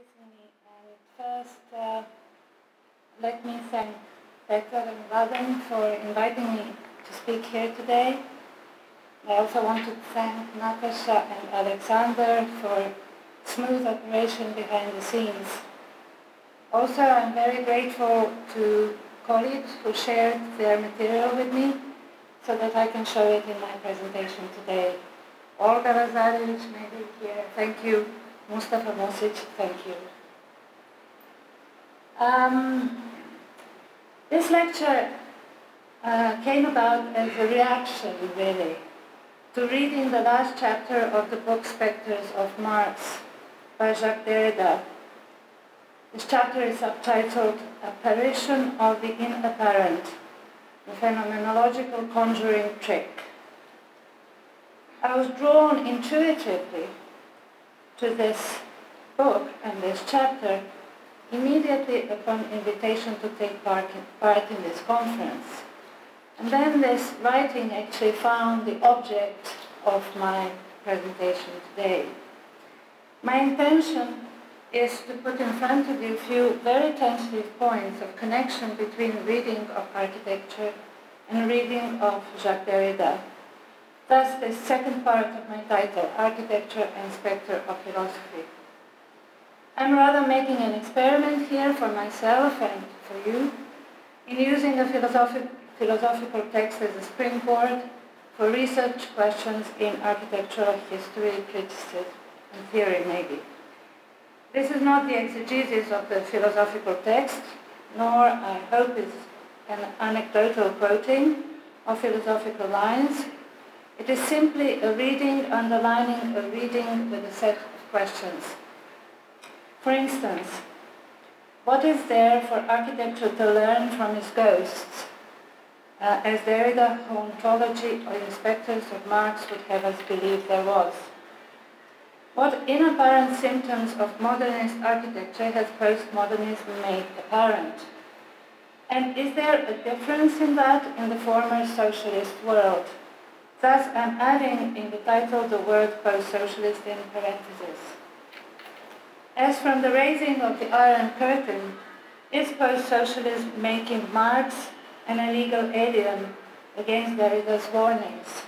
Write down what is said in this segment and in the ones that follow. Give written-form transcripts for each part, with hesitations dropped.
introducing me. And first, let me thank Peter and Vladan for inviting me to speak here today. I also want to thank Natasha and Alexander for smooth operation behind the scenes. Also, I'm very grateful to colleagues who shared their material with me so that I can show it in my presentation today. Olga Lazarevic, maybe here, thank you. Mustafa Mosic, thank you. This lecture came about as a reaction, really, to reading the last chapter of the book Spectres of Marx by Jacques Derrida. This chapter is subtitled Apparition of the Inapparent, the Phenomenological Conjuring Trick. I was drawn intuitively to this book and this chapter immediately upon invitation to take part in this conference. And then this writing actually found the object of my presentation today. My intention is to put in front of you a few very tentative points of connection between reading of architecture and reading of Jacques Derrida. Thus, the second part of my title, Architecture and Spectre of Philosophy. I'm rather making an experiment here for myself and for you in using a philosophical text as a springboard for research questions in architectural history, criticism, and theory, maybe. This is not the exegesis of the philosophical text, nor, I hope, is an anecdotal quoting of philosophical lines. It is simply a reading underlining a reading with a set of questions. For instance, what is there for architecture to learn from its ghosts, as Derrida, hauntology, or inspectors of Marx would have us believe there was? What inapparent symptoms of modernist architecture has postmodernism made apparent? And is there a difference in that in the former socialist world? Thus, I'm adding in the title the word post-socialist in parentheses. As from the raising of the Iron Curtain, is post-socialism making Marx an illegal alien against Derrida's warnings?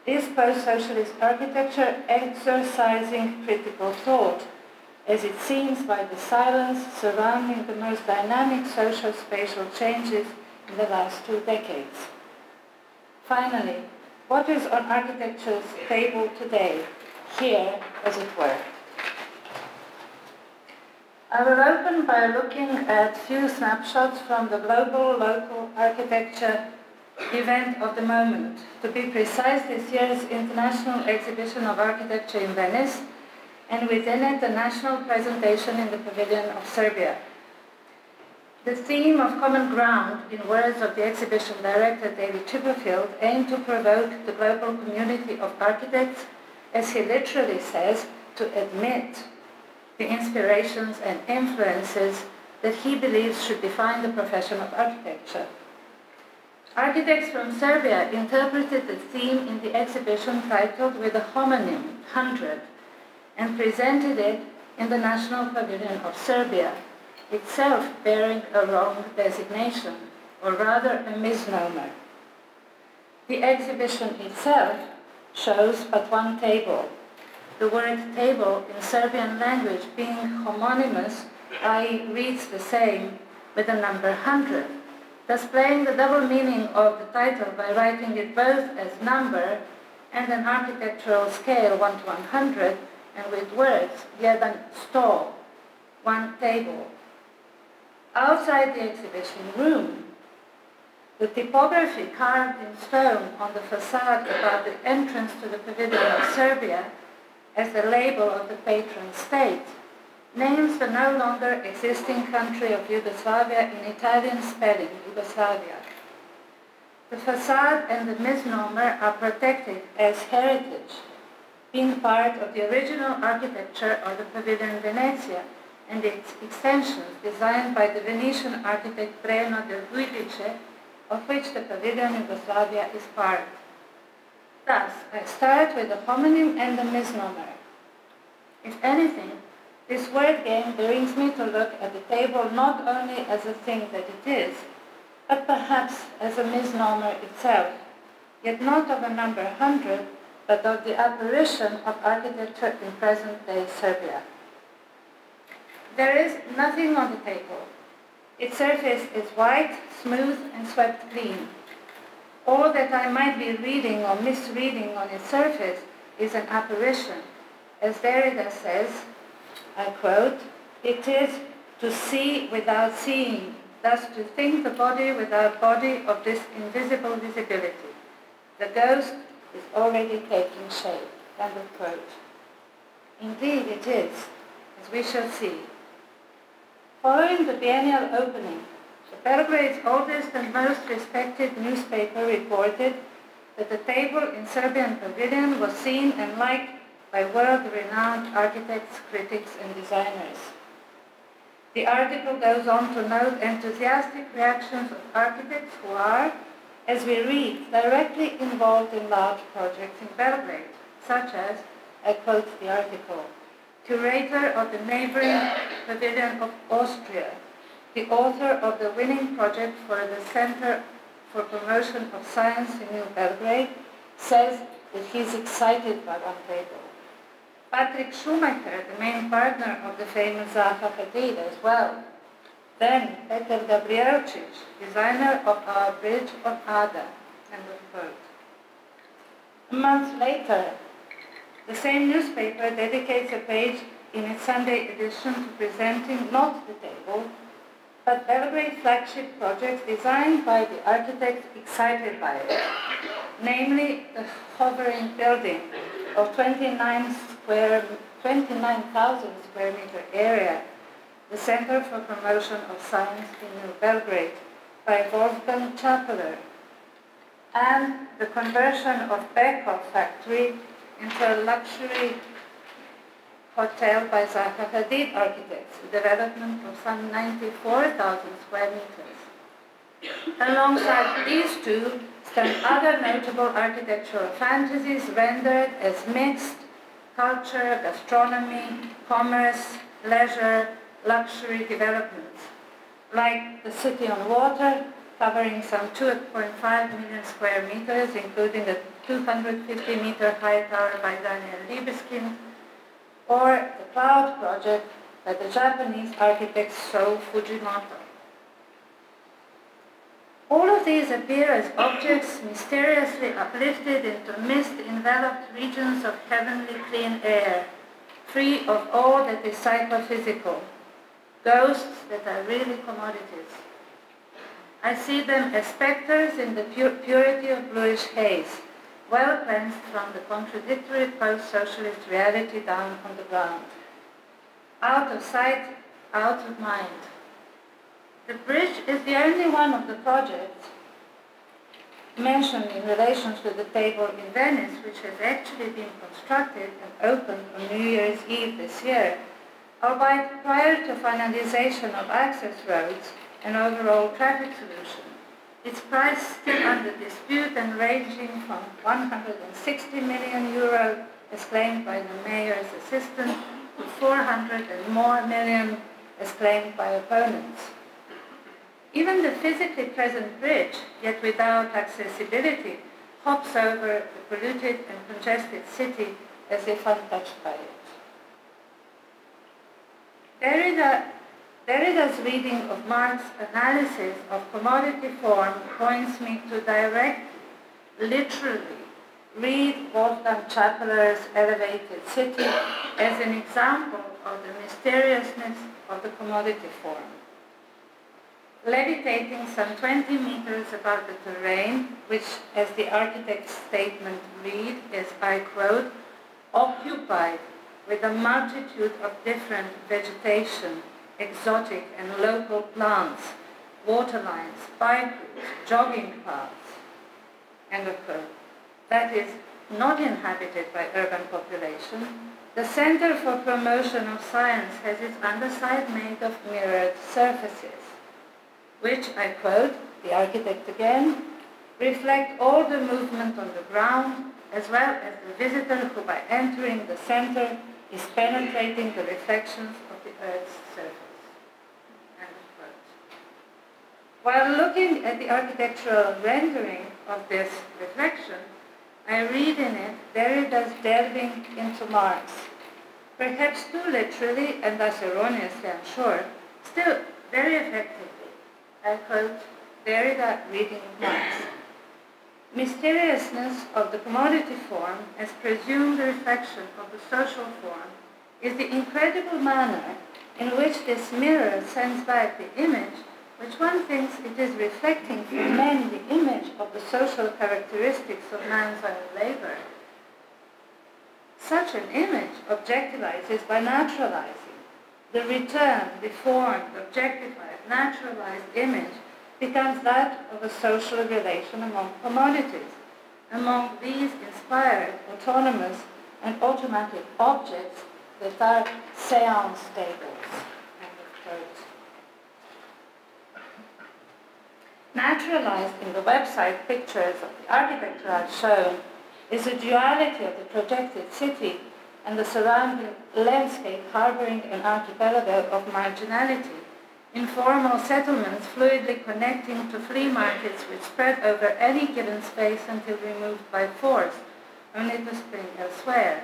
Is post-socialist architecture exercising critical thought, as it seems by the silence surrounding the most dynamic socio-spatial changes in the last 2 decades? Finally, what is on architecture's table today, here, as it were? I will open by looking at few snapshots from the global local architecture event of the moment. To be precise, this year's International Exhibition of Architecture in Venice, and within it, the national presentation in the Pavilion of Serbia. The theme of common ground, in words of the exhibition director David Chipperfield, aimed to provoke the global community of architects, as he literally says, to admit the inspirations and influences that he believes should define the profession of architecture. Architects from Serbia interpreted the theme in the exhibition titled with a homonym, 100, and presented it in the National Pavilion of Serbia, itself bearing a wrong designation, or rather a misnomer. The exhibition itself shows but one table, the word table in Serbian language being homonymous, i.e. reads the same with the number 100, thus playing the double meaning of the title by writing it both as number and an architectural scale 1 to 100, and with words, jedan sto, one table. Outside the exhibition room, the typography carved in stone on the facade above the entrance to the Pavilion of Serbia as the label of the patron state names the no longer existing country of Yugoslavia in Italian spelling, Yugoslavia. The facade and the misnomer are protected as heritage, being part of the original architecture of the Pavilion Venezia and its extensions designed by the Venetian architect Breno del Giudice, of which the Pavilion Yugoslavia is part. Thus, I start with the homonym and the misnomer. If anything, This word game brings me to look at the table not only as a thing that it is, but perhaps as a misnomer itself, yet not of a number 100, but of the apparition of architecture in present-day Serbia. There is nothing on the table. Its surface is white, smooth, and swept clean. All that I might be reading or misreading on its surface is an apparition. As Derrida says, I quote, "It is to see without seeing, thus to think the body without body of this invisible visibility. The ghost is already taking shape," end of quote. Indeed it is, as we shall see. Following the biennial opening, the Belgrade's oldest and most respected newspaper reported that the table in Serbian Pavilion was seen and liked by world-renowned architects, critics, and designers. The article goes on to note enthusiastic reactions of architects who are, as we read, directly involved in large projects in Belgrade, such as, I quote the article, curator of the neighboring Pavilion of Austria, the author of the winning project for the Center for Promotion of Science in New Belgrade, says that he's excited by one table. Patrick Schumacher, the main partner of the famous Zaha Hadid as well. Then Peter Gabrielčić, designer of our Bridge of Ada, end of quote. A month later, the same newspaper dedicates a page in its Sunday edition to presenting not the table, but Belgrade flagship projects designed by the architects excited by it, namely the hovering building of 29,000 square meter area, the Center for Promotion of Science in New Belgrade by Wolfgang Chapeler, and the conversion of Bekov factory into a luxury hotel by Zaha Hadid architects, a development of some 94,000 square meters. Alongside these two stand other notable architectural fantasies rendered as mixed culture, gastronomy, commerce, leisure, luxury developments, like the City on Water, covering some 2.5 million square meters, including a 250-meter high tower by Daniel Libeskind, or the Cloud Project by the Japanese architect Sou Fujimoto. All of these appear as objects mysteriously uplifted into mist-enveloped regions of heavenly clean air, free of all that is psychophysical, ghosts that are really commodities. I see them as specters in the purity of bluish haze, well cleansed from the contradictory post-socialist reality down on the ground. Out of sight, out of mind. The bridge is the only one of the projects mentioned in relation to the table in Venice, which has actually been constructed and opened on New Year's Eve this year, albeit prior to finalization of access roads and overall traffic solution. Its price still under dispute and ranging from 160 million euro, as claimed by the mayor's assistant, to 400 and more million, as claimed by opponents. Even the physically present bridge, yet without accessibility, hops over the polluted and congested city as if untouched by it. Derrida's reading of Marx's analysis of commodity form points me to directly, literally, read Wolfgang Chapeler's Elevated City as an example of the mysteriousness of the commodity form. Levitating some 20 meters above the terrain, which, as the architect's statement read, is, I quote, occupied with a multitude of different vegetation, exotic and local plants, water lines, bike routes, jogging paths, end of quote. That is not inhabited by urban population. The Center for Promotion of Science has its underside made of mirrored surfaces, which, I quote, the architect again, reflect all the movement on the ground, as well as the visitor who by entering the center is penetrating the reflections of the Earth's surface. End of quote. While looking at the architectural rendering of this reflection, I read in it Derrida's delving into Marx, perhaps too literally and thus erroneously, I'm sure, still very effectively. I quote Derrida reading Marx. Mysteriousness of the commodity form as presumed reflection of the social form is the incredible manner in which this mirror sends back the image which one thinks it is reflecting from men the image of the social characteristics of man's own labor. Such an image objectivizes by naturalizing. The returned, deformed, objectified, naturalized image becomes that of a social relation among commodities, among these inspired, autonomous, and automatic objects that are seance tables. End of quote. Naturalized in the website pictures of the architecture I've shown is the duality of the projected city and the surrounding landscape harboring an archipelago of marginality, informal settlements fluidly connecting to flea markets which spread over any given space until removed by force, only to spring elsewhere.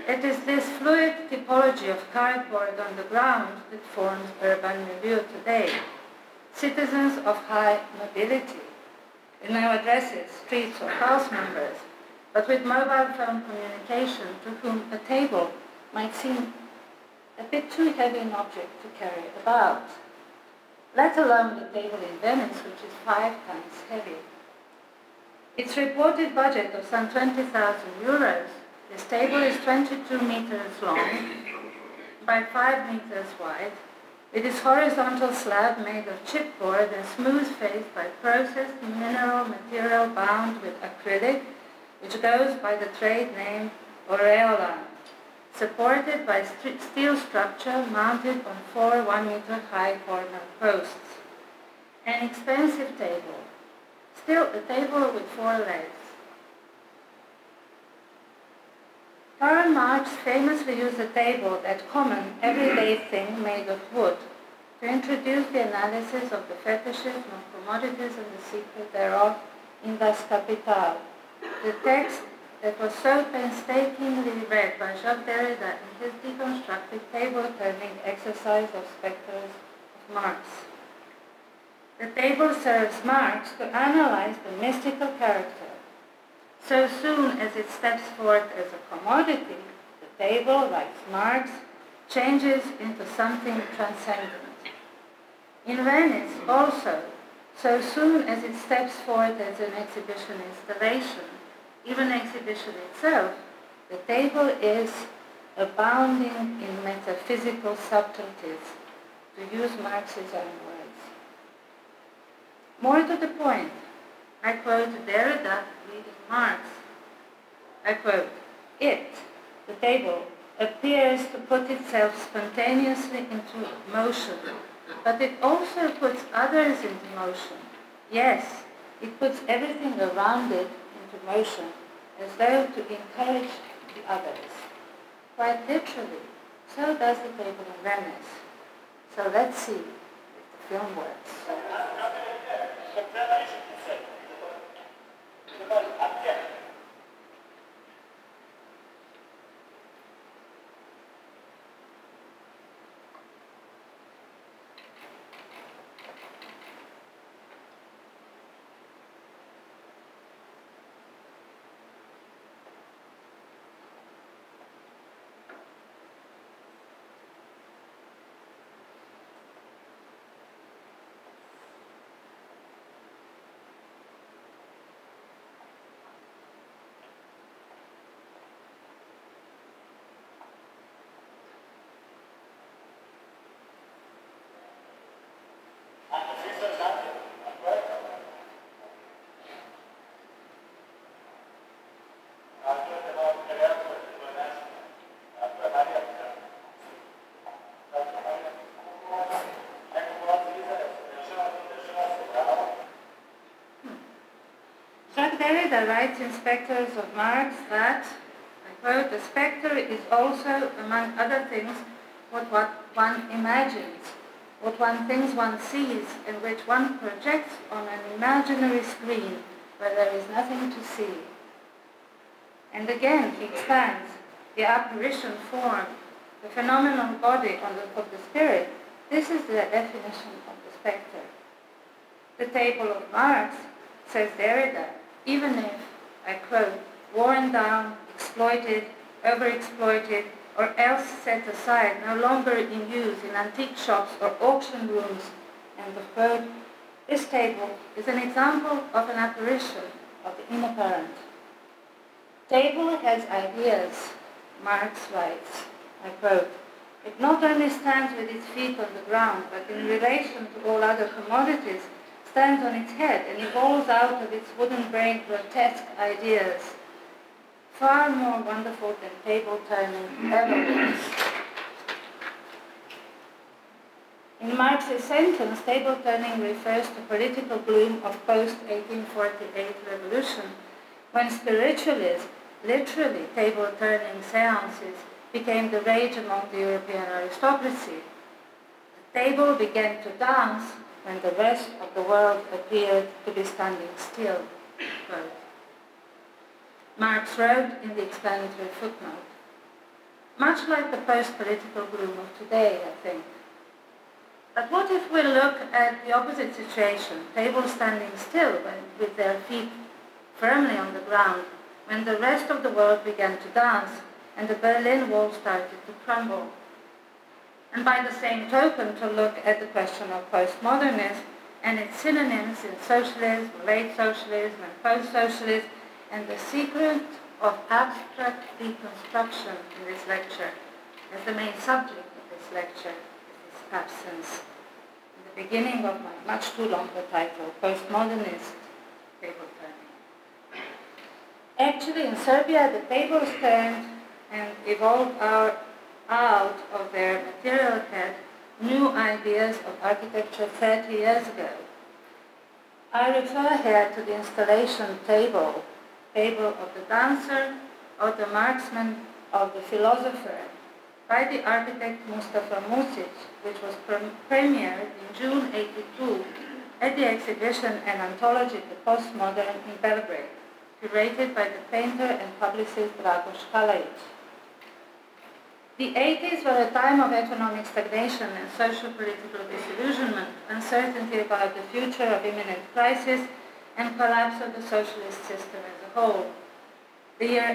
It is this fluid typology of cardboard on the ground that forms urban milieu today. Citizens of high mobility, with no addresses, streets, or house numbers, but with mobile phone communication, to whom a table might seem a bit too heavy an object to carry about, let alone the table in Venice, which is 5 times heavy. Its reported budget of some 20,000 euros, this table is 22 meters long by 5 meters wide. It is horizontal slab made of chipboard and smooth faced by processed mineral material bound with acrylic, which goes by the trade name aureola, supported by steel structure mounted on 4 1-meter-high corner posts. An expensive table, still a table with 4 legs. Karl Marx famously used a table, that common, everyday thing made of wood, to introduce the analysis of the fetishism of commodities and the secret thereof in Das Kapital, the text that was so painstakingly read by Jacques Derrida in his deconstructed table-turning exercise of spectres of Marx. The table serves Marx to analyze the mystical character. So soon as it steps forth as a commodity, the table, like Marx, changes into something transcendent. In Venice, also, so soon as it steps forth as an exhibition installation, even exhibition itself, the table is abounding in metaphysical subtleties, to use Marx's own words. More to the point, I quote Derrida reading Marx. I quote, "It, the table, appears to put itself spontaneously into motion, but it also puts others into motion. Yes, it puts everything around it into motion, as though to encourage the others. Quite literally, so does the table in Venice. So let's see if the film works." Derrida writes in Spectres of Marx that, I quote, "The spectre is also, among other things, what one imagines, what one thinks one sees, and which one projects on an imaginary screen where there is nothing to see." And again he expands, the apparition form, the phenomenal body of the spirit, this is the definition of the spectre. The table of Marx, says Derrida, even if, I quote, "worn down, exploited, overexploited, or else set aside, no longer in use in antique shops or auction rooms," end of quote, this table is an example of an apparition of the inapparent. Table has ideas, Marx writes, I quote, "It not only stands with its feet on the ground, but in relation to all other commodities, stands on its head and evolves out of its wooden brain grotesque ideas, far more wonderful than table turning ever was." In Marx's sentence, table turning refers to political gloom of post-1848 revolution, when spiritualism, literally table turning seances, became the rage among the European aristocracy. The table began to dance when the rest of the world appeared to be standing still. Quote. Marx wrote in the explanatory footnote, "Much like the post-political gloom of today, I think. But what if we look at the opposite situation, tables standing still with their feet firmly on the ground, when the rest of the world began to dance and the Berlin Wall started to crumble? And by the same token, to look at the question of postmodernism and its synonyms in socialism, late socialism, and post-socialism, and the secret of abstract deconstruction in this lecture, as the main subject of this lecture is its absence. In the beginning of my much too longer title, Postmodernist Table Turning. Actually, in Serbia, the tables turned and evolved out of their material head new ideas of architecture 30 years ago. I refer here to the installation table of the dancer, of the marksman, of the philosopher, by the architect Mustafa Music, which was premiered in June '82 at the exhibition and anthology The Postmodern in Belgrade, curated by the painter and publicist Blagojevic. The 80s were a time of economic stagnation and social-political disillusionment, uncertainty about the future of imminent crisis, and collapse of the socialist system as a whole. The year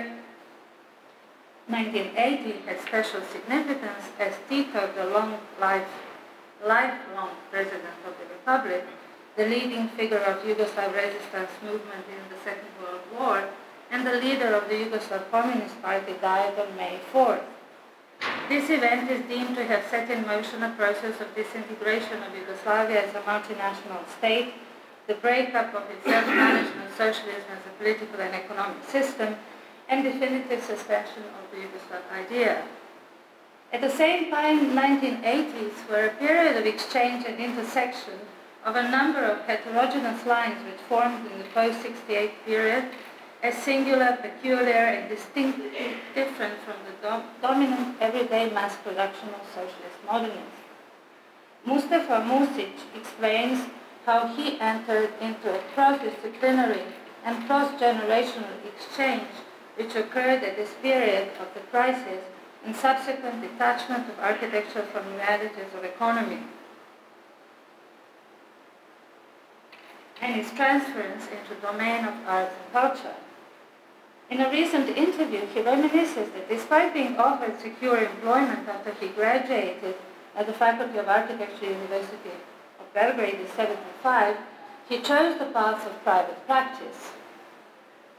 1980 had special significance as Tito, the lifelong president of the Republic, the leading figure of Yugoslav resistance movement in the Second World War, and the leader of the Yugoslav Communist Party, died on May 4th. This event is deemed to have set in motion a process of disintegration of Yugoslavia as a multinational state, the breakup of its self-management socialism as a political and economic system, and definitive suspension of the Yugoslav idea. At the same time, 1980s were a period of exchange and intersection of a number of heterogeneous lines which formed in the post-68 period as singular, peculiar, and distinctly different from the dominant everyday mass production of socialist modernism. Mustafa Music explains how he entered into a cross-disciplinary and cross-generational exchange which occurred at this period of the crisis and subsequent detachment of architecture from realities of economy, and its transference into the domain of arts and culture. In a recent interview, he reminisces that despite being offered secure employment after he graduated at the Faculty of Architecture, University of Belgrade in '75, he chose the path of private practice.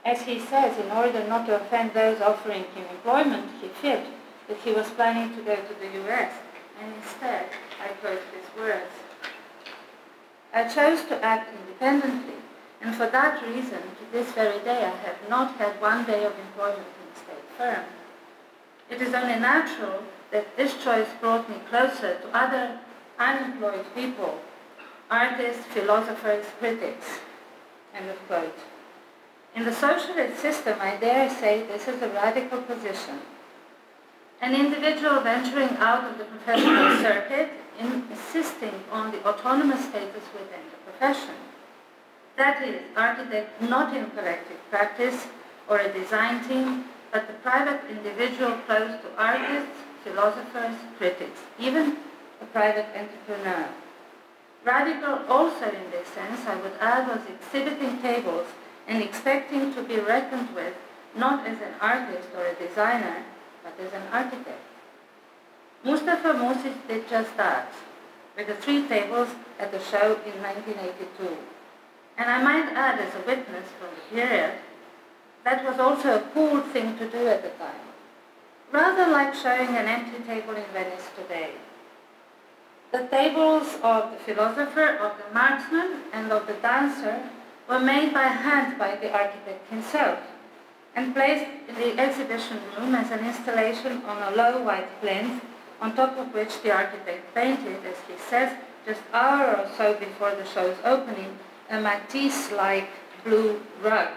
As he says, in order not to offend those offering him employment, he fibbed that he was planning to go to the US, and instead, I quote his words, "I chose to act independently, and for that reason, to this very day, I have not had one day of employment in a state firm. It is only natural that this choice brought me closer to other unemployed people, artists, philosophers, critics," end of quote. In the socialist system, I dare say this is a radical position. An individual venturing out of the professional circuit, insisting on the autonomous status within the profession. That is, architect not in collective practice or a design team, but the private individual close to artists, philosophers, critics, even a private entrepreneur. Radical also in this sense, I would add, was exhibiting tables and expecting to be reckoned with not as an artist or a designer, but as an architect. Mustafa Mucic did just that, with the 3 tables at the show in 1982. And I might add as a witness from the period, that was also a cool thing to do at the time. Rather like showing an empty table in Venice today. The tables of the philosopher, of the marksman, and of the dancer were made by hand by the architect himself and placed in the exhibition room as an installation on a low white plinth, on top of which the architect painted, as he says, just an hour or so before the show's opening, a Matisse-like blue rug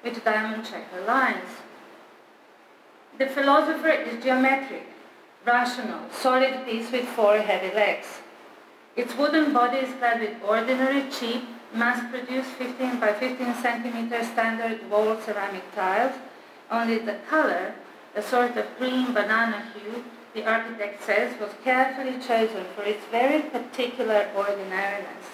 with diamond checker lines. The philosopher is geometric, rational, solid piece with 4 heavy legs. Its wooden body is clad with ordinary, cheap, mass-produced 15 by 15 centimeter standard wall ceramic tiles, only the color, a sort of green banana hue, the architect says, was carefully chosen for its very particular ordinariness.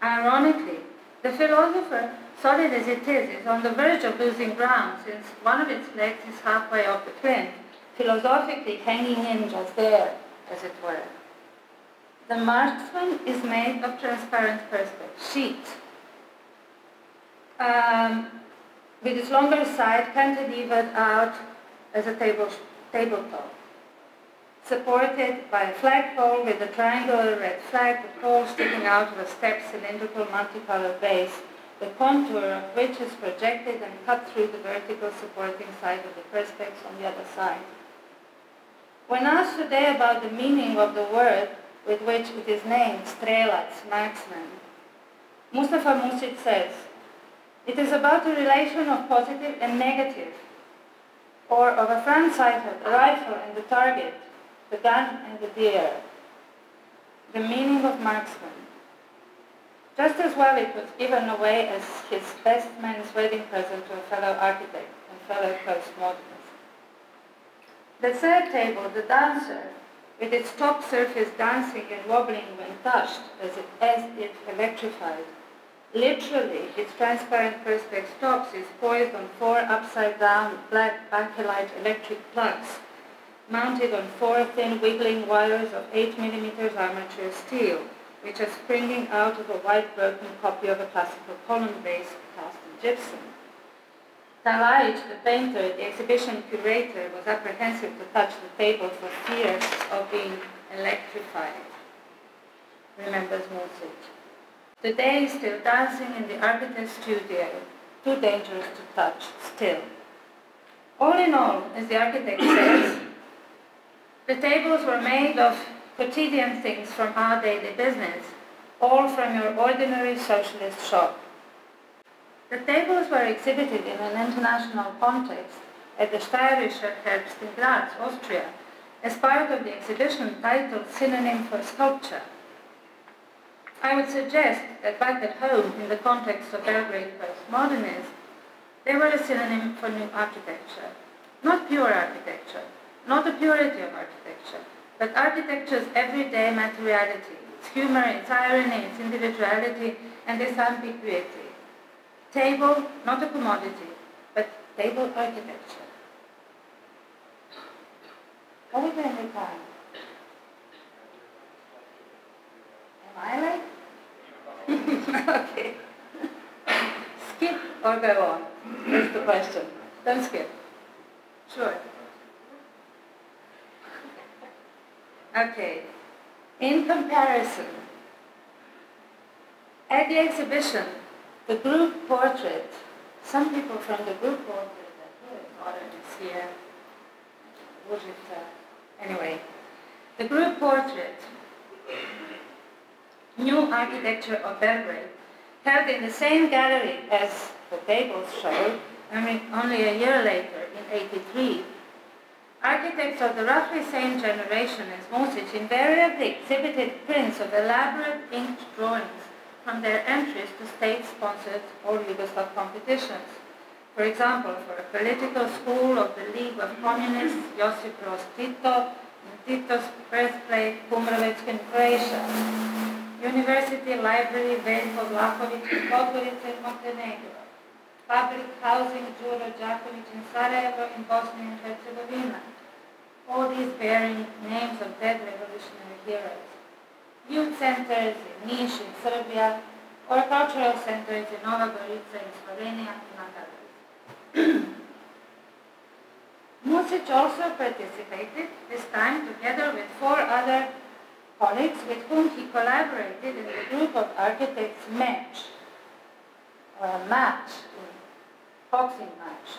Ironically, the philosopher, solid as it is on the verge of losing ground since one of its legs is halfway off the plinth, philosophically hanging in just there, as it were. The marksman is made of transparent perspex sheet, with its longer side cantilevered out as a tabletop, supported by a flagpole with a triangular red flag, the pole sticking out of a stepped cylindrical multicolored base, the contour of which is projected and cut through the vertical supporting side of the perspex on the other side. When asked today about the meaning of the word with which it is named, strelac, marksman, Mustafa Mucic says, it is about the relation of positive and negative, or of a front-sighted rifle and the target, the gun and the deer. The meaning of marksman. Just as well it was given away as his best man's wedding present to a fellow architect and fellow postmodernist. The 3rd table, the dancer, with its top surface dancing and wobbling when touched, as if electrified. Literally, its transparent perspex tops is poised on 4 upside-down black bakelite electric plugs, mounted on 4 thin wiggling wires of 8 mm armature steel, which are springing out of a white broken copy of a classical column base cast in gypsum. Talait, the painter, the exhibition curator, was apprehensive to touch the table for fear of being electrified, remembers Mucic. Today, still dancing in the architect's studio, too dangerous to touch, still. All in all, as the architect says, the tables were made of quotidian things from our daily business, all from your ordinary socialist shop. The tables were exhibited in an international context at the Steirische Herbst in Graz, Austria, as part of the exhibition titled Synonym for Sculpture. I would suggest that back at home, in the context of Belgrade postmodernism, they were a synonym for new architecture. Not pure architecture, not the purity of architecture, but architecture's everyday materiality, its humor, its irony, its individuality, and its ambiguity. Table, not a commodity, but table architecture. What are we doing with time? Am I late? Okay. Skip or go on? That's the question. Don't skip. Sure. Okay. In comparison, at the exhibition, the group portrait, some people from the group portrait, modernists here, anyway, the group portrait, New Architecture of Belgrade, held in the same gallery as the tables show, only a year later, in '83, architects of the roughly same generation as Music invariably exhibited prints of elaborate inked drawings from their entries to state-sponsored or Yugoslav competitions. For example, for a political school of the League of Communists, Josip Broz Tito, in Tito's birthplace, Kumrovec in Croatia, University Library, Veljko Vlahovic in Podgorica in Montenegro, Public Housing, Đuro Đaković in Sarajevo in Bosnia and Herzegovina, all these bearing names of dead revolutionary heroes. Youth centers in Niš in Serbia, or cultural centers in Nova Gorica in Slovenia, among others. Music also participated, this time together with 4 other colleagues with whom he collaborated in the group of architects Match, or a match, boxing match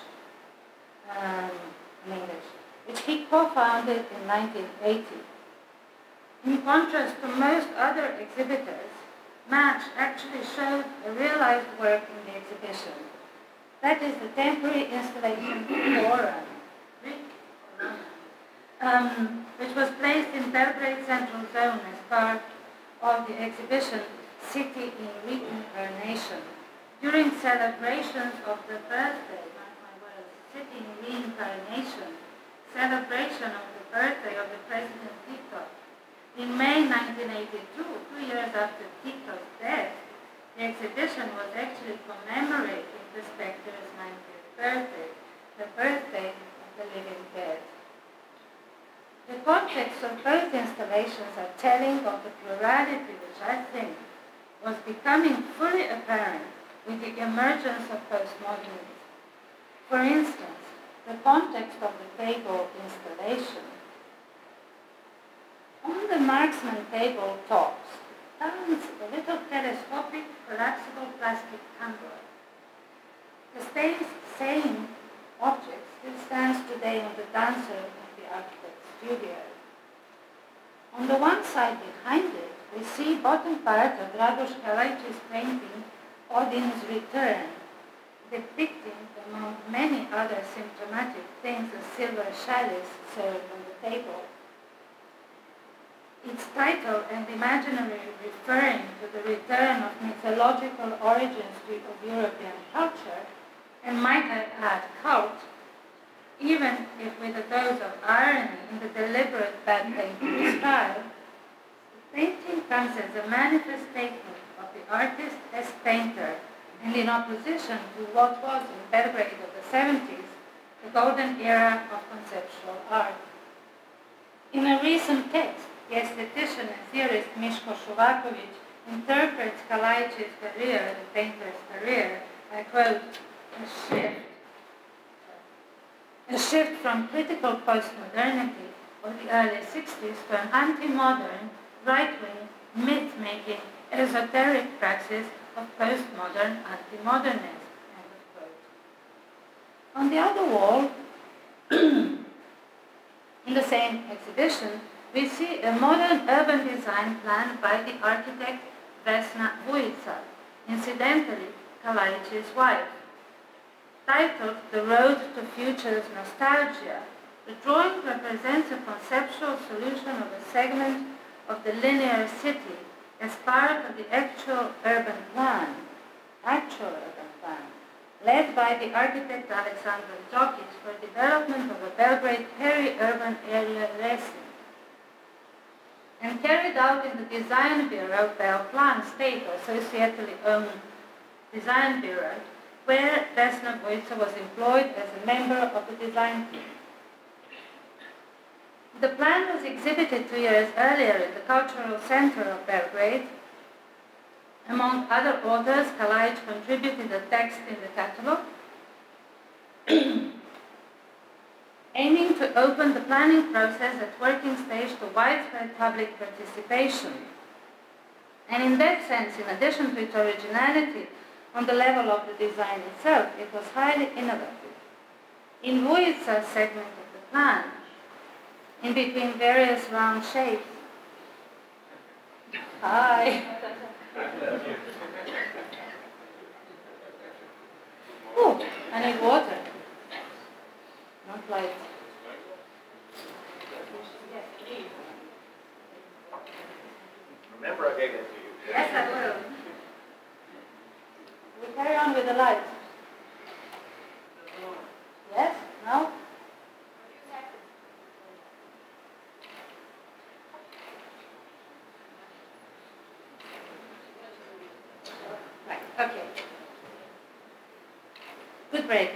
in English, which he co-founded in 1980. In contrast to most other exhibitors, Match actually showed a realized work in the exhibition. That is the temporary installation Forum, which was placed in Belgrade Central Zone as part of the exhibition City in Reincarnation. During celebrations of the birthday, City in Reincarnation, celebration of the birthday of the President Tito, in May 1982, 2 years after Tito's death, the exhibition was actually commemorating the spectre's 90th birthday, the birthday of the living dead. The context of both installations are telling of the plurality which I think was becoming fully apparent with the emergence of postmodernism. For instance, the context of the table installation. On the marksman table tops stands a little telescopic collapsible plastic tumbler. The same object still stands today on the dancer of the architect's studio. On the one side behind it, we see bottom part of Radoš Kalajčí's painting, Odin's Return, depicting, among many other symptomatic things, a silver chalice served on the table. Its title and imaginary referring to the return of mythological origins of European culture, and might I add cult, even if with a dose of irony in the deliberate bad painting style, the painting comes as a manifest statement of the artist as painter, and in opposition to what was in Belgrade of the 70s, the golden era of conceptual art. In a recent text, the aesthetician and theorist Miško Šuvaković interprets Kalajčí's career, the painter's career, I quote, a shift from critical postmodernity of the early 60s to an anti-modern, right-wing, myth-making, esoteric praxis of postmodern anti-modernism, end of quote. On the other wall, in the same exhibition, we see a modern urban design plan by the architect Vesna Vujica, incidentally Kalajčí's wife. Titled The Road to Future's Nostalgia, the drawing represents a conceptual solution of a segment of the linear city as part of the actual urban plan, led by the architect Aleksandar Djokic for development of a Belgrade peri-urban area racing, and carried out in the design bureau Belplan State or societally owned design bureau, where Vesna Vujica was employed as a member of the design team. The plan was exhibited 2 years earlier in the Cultural Center of Belgrade. Among other authors, Kalajč contributed a text in the catalogue, aiming to open the planning process at working stage to widespread public participation. And in that sense, in addition to its originality on the level of the design itself, it was highly innovative. In Vujica's segment of the plan, in between various round shapes, Oh, I need water. Not light. Yes, please. Remember, I gave that to you. Yes, I will. We carry on with the light. Yes? No? Right, okay. Good break.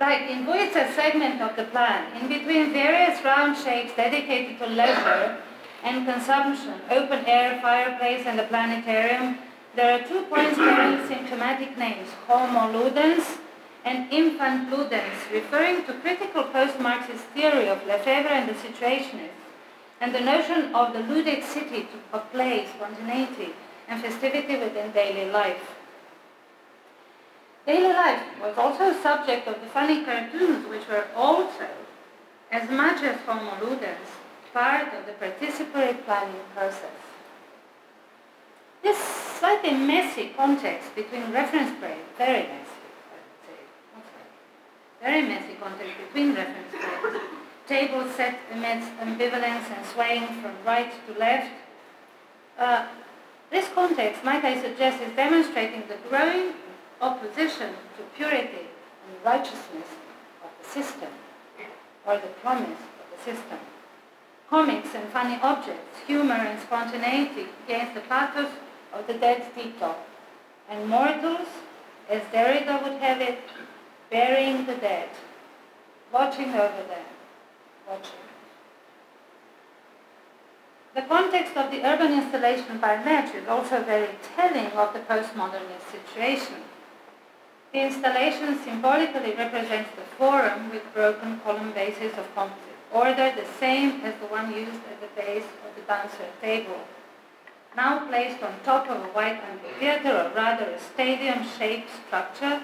Right, in Buit's segment of the plan, in between various round shapes dedicated to leisure and consumption, open air, fireplace, and the planetarium, there are 2 points bearing symptomatic names, Homo ludens and Infant ludens, referring to critical post-Marxist theory of Lefebvre and the Situationists, and the notion of the ludic city of play, spontaneity, and festivity within daily life. Daily life was also a subject of the funny cartoons, which were also, as much as Homo ludens, part of the participatory planning process. This slightly messy context between reference frames, very messy, I would say, not slightly, very messy context between reference frames, tables set amidst ambivalence and swaying from right to left. This context, might I suggest, is demonstrating the growing opposition to purity and righteousness of the system, or the promise of the system. Comics and funny objects, humor and spontaneity against the pathos of the dead Tito, and mortals, as Derrida would have it, burying the dead, watching over them, watching. The context of the urban installation by Metz is also very telling of the postmodernist situation. The installation symbolically represents the forum with broken column bases of composite order, the same as the one used at the base of the dancer table, now placed on top of a white amphitheater, or rather a stadium-shaped structure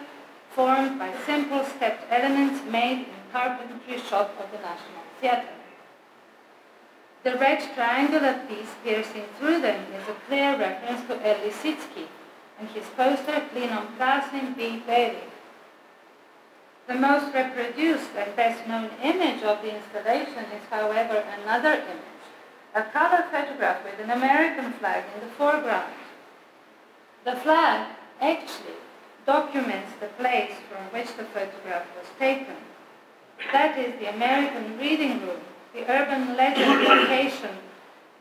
formed by simple stepped elements made in carpentry shop of the National Theatre. The red triangular piece piercing through them is a clear reference to Elie Lissitzky and his poster Clean on Prasim B. Bailey. The most reproduced and best known image of the installation is, however, another image, a color photograph with an American flag in the foreground. The flag actually documents the place from which the photograph was taken. That is the American Reading Room, the urban legend location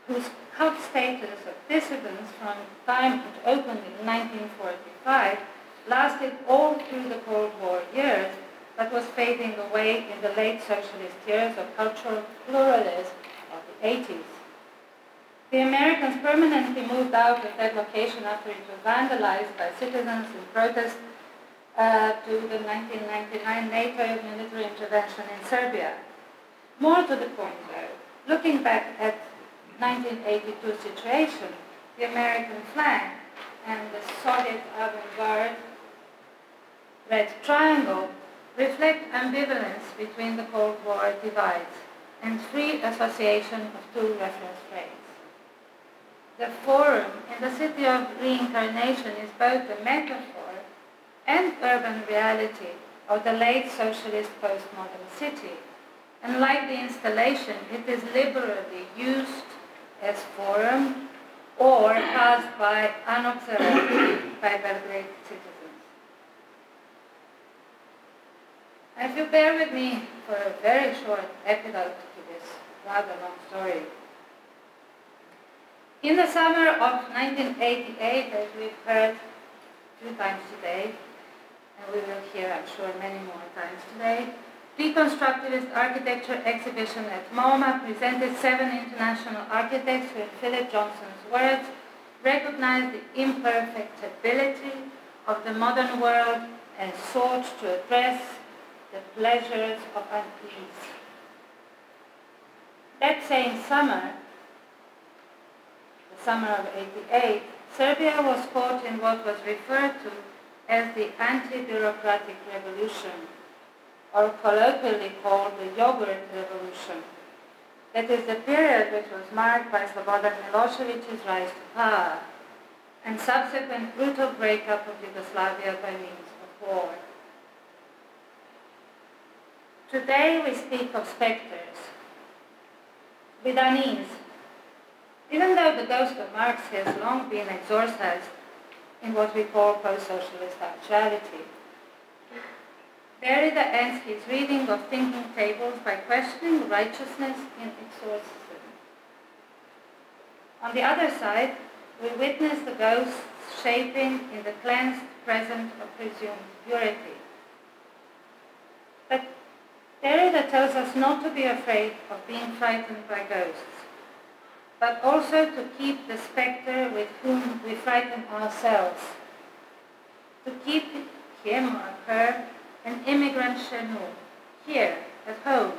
whose cult status of dissidents from the time it opened in 1945 lasted all through the Cold War years, but was fading away in the late socialist years of cultural pluralism of the 80s. The Americans permanently moved out of that location after it was vandalized by citizens in protest to the 1999 NATO military intervention in Serbia. More to the point, though, looking back at 1982 situation, the American flag and the Soviet avant-garde red triangle reflect ambivalence between the Cold War divides and free association of 2 reference frames. The forum in the city of reincarnation is both a metaphor and urban reality of the late socialist postmodern city, and like the installation, it is liberally used as forum or passed by unobserved by Belgrade citizens. If you bear with me for a very short epilogue to this rather long story. In the summer of 1988, as we've heard 2 times today, and we will hear, I'm sure, many more times today, Deconstructivist Architecture exhibition at MoMA presented 7 international architects who, in Philip Johnson's words, recognized the imperfectibility of the modern world and sought to address the pleasures of unease. That same summer, the summer of '88, Serbia was caught in what was referred to as the anti-bureaucratic revolution, or colloquially called the yogurt revolution. That is the period which was marked by Slobodan Milosevic's rise to power and subsequent brutal breakup of Yugoslavia by means of war. Today we speak of specters, with unease, even though the ghost of Marx has long been exorcised in what we call post-socialist actuality. Derrida ends his reading of Thinking Tables by questioning righteousness in exorcism. On the other side, we witness the ghosts shaping in the cleansed present of presumed purity. But Derrida tells us not to be afraid of being frightened by ghosts, but also to keep the spectre with whom we frighten ourselves, to keep him or her an immigrant chez nous, here, at home,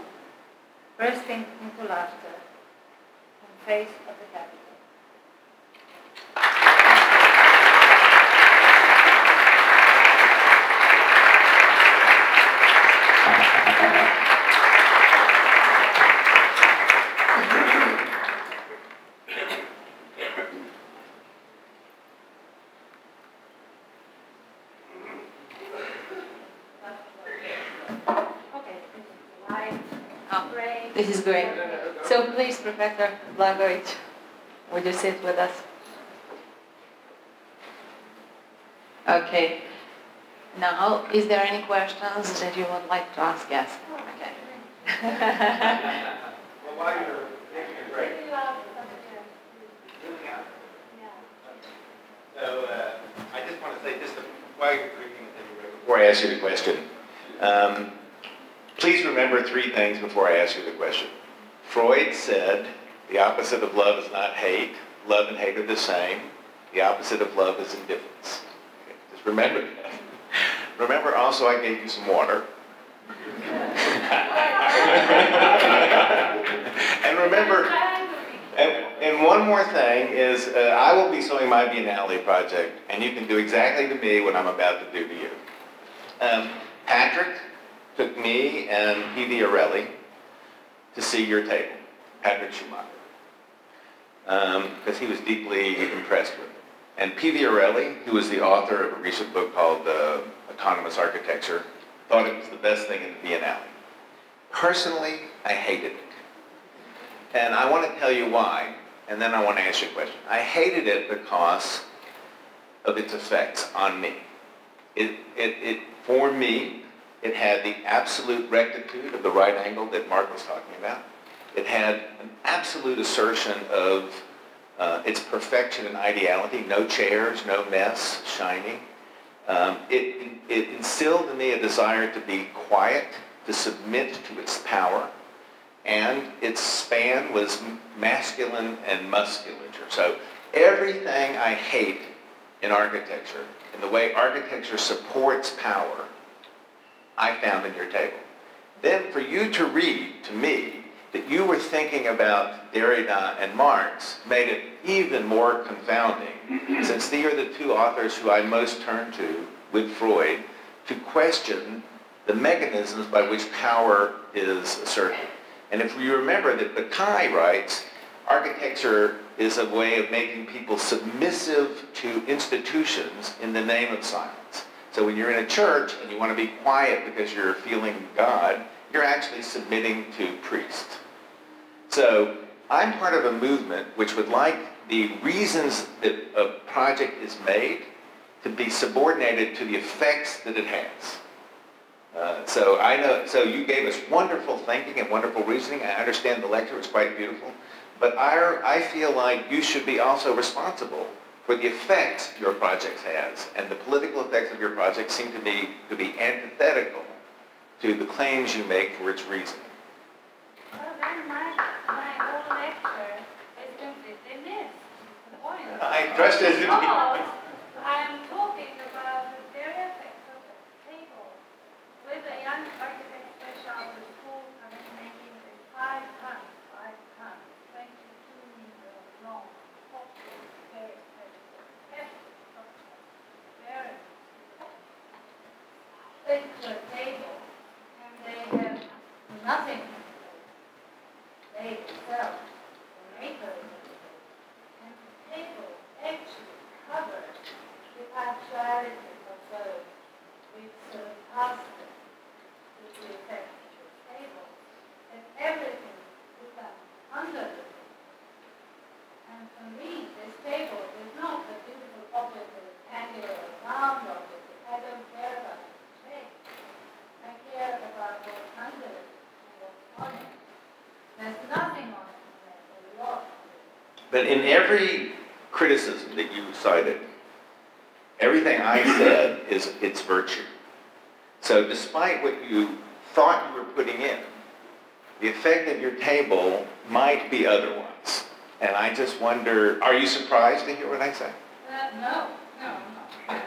bursting into laughter in face of the capital. This is great. So please, Professor Blagojevic, would you sit with us? Okay. Now, is there any questions that you would like to ask? Yes. Okay. Well, while you're taking a break. So I just want to say, while you're taking a break, before I ask you the question, please remember three things before I ask you the question. Freud said the opposite of love is not hate. Love and hate are the same. The opposite of love is indifference. Okay, just remember that. Remember also I gave you some water. And remember, and one more thing is I will be showing my Biennale project, and you can do exactly to me what I'm about to do to you. Patrick took me and P.V. Orelli to see your table, Patrick Schumacher, because he was deeply impressed with it. And P.V. Orelli, who was the author of a recent book called Autonomous Architecture, thought it was the best thing in the Biennale. Personally, I hated it. And I want to tell you why, and then I want to ask you a question. I hated it because of its effects on me. For me, it had the absolute rectitude of the right angle that Mark was talking about. It had an absolute assertion of its perfection and ideality, no chairs, no mess, shiny. It instilled in me a desire to be quiet, to submit to its power, and its span was masculine and musculature. So everything I hate in architecture, and the way architecture supports power, I found in your table. Then for you to read to me that you were thinking about Derrida and Marx made it even more confounding, since they are the two authors who I most turn to with Freud to question the mechanisms by which power is asserted. And if you remember that Bacai writes, architecture is a way of making people submissive to institutions in the name of science. So when you're in a church and you want to be quiet because you're feeling God, you're actually submitting to priests. So I'm part of a movement which would like the reasons that a project is made to be subordinated to the effects that it has. So I know. So you gave us wonderful thinking and wonderful reasoning. I understand the lecture was quite beautiful, but I feel like you should be also responsible for the effects your project has, and the political effects of your project seem to me to be antithetical to the claims you make for its reasoning. Well, then my whole lecture is completely missed. The point. I trust it. Because I am talking about the very effects of the table with a young architect fresh out of school coming making a 5 tons, 22 meters long, very stick to a table, and they have nothing to do. They themselves, the makers of the table, and the table actually covers the actuality of those with But in every criticism that you cited, everything I said is its virtue. So despite what you thought you were putting in, the effect of your table might be otherwise. And I just wonder, are you surprised to hear what I say? No, I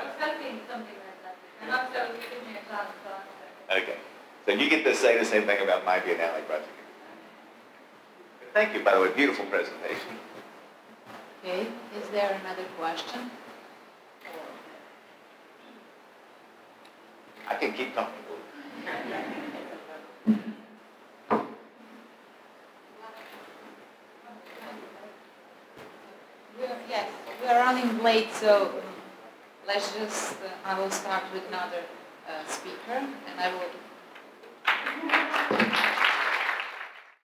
was hoping something like that. And also, give me a chance to answer. Okay. So you get to say the same thing about my biennale project. Thank you, by the way, beautiful presentation. Okay, is there another question? I can keep talking. Yes, we're running late, so let's just, I will start with another speaker, and I will